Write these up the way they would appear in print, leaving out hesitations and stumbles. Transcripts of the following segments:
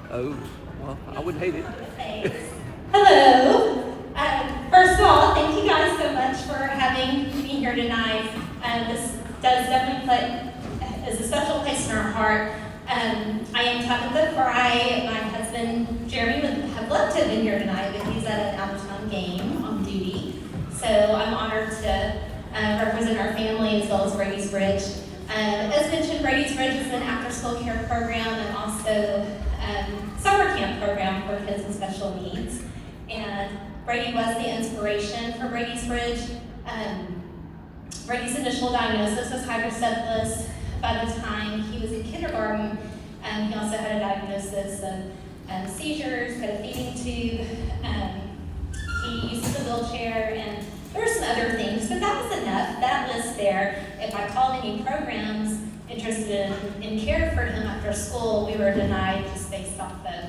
Oh, well, I wouldn't hate it. Hello. First of all, thank you guys so much for having me here tonight. This does definitely is a special place in our heart. I am Tabitha Fry. My husband Jeremy would have loved to have been here tonight, but he's at an out-of-town game on duty. So I'm honored to represent our family as well as Brady's Bridge. As mentioned, Brady's Bridge is an after-school care program and also summer camp program for kids with special needs. And Brady was the inspiration for Brady's Bridge. Brady's initial diagnosis was hydrocephalus. By the time he was in kindergarten, he also had a diagnosis of seizures, had a feeding tube. He used a wheelchair, and there were some other things, but that was enough. That list there. If I called any programs interested in care for him after school, we were denied just based off of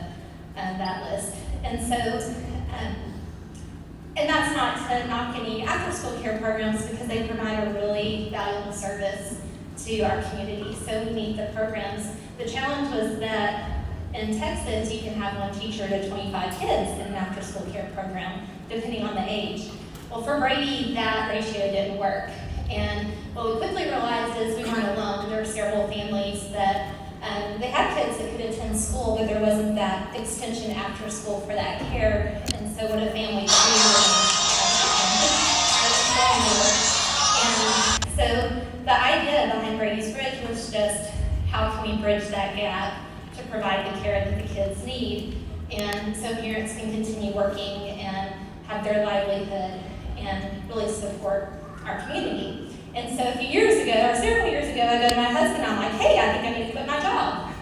that list. And so, and that's not to knock any after-school care programs because they provide a really valuable service to our community. So we need the programs. The challenge was that in Texas, you can have one teacher to 25 kids in an after-school care program, depending on the age. Well, for Brady, that ratio didn't work. And what we quickly realized is we weren't alone. There were several families that they had kids that could attend school, but there wasn't that extension after school for that care. And so what a family do and so the idea behind Brady's Bridge was just how can we bridge that gap to provide the care that the kids need, and so parents can continue working and have their livelihood and really support our community. And so a few years ago, or several years ago, I go to my husband and I'm like, hey, I think I need to quit my job.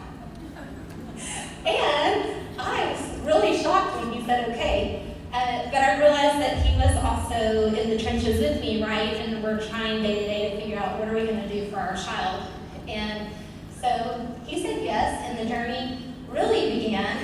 And I was really shocked when he said okay. But I realized that he was also in the trenches with me, right? And we're trying day to day to figure out what are we going to do for our child. And so he said yes, and the journey really began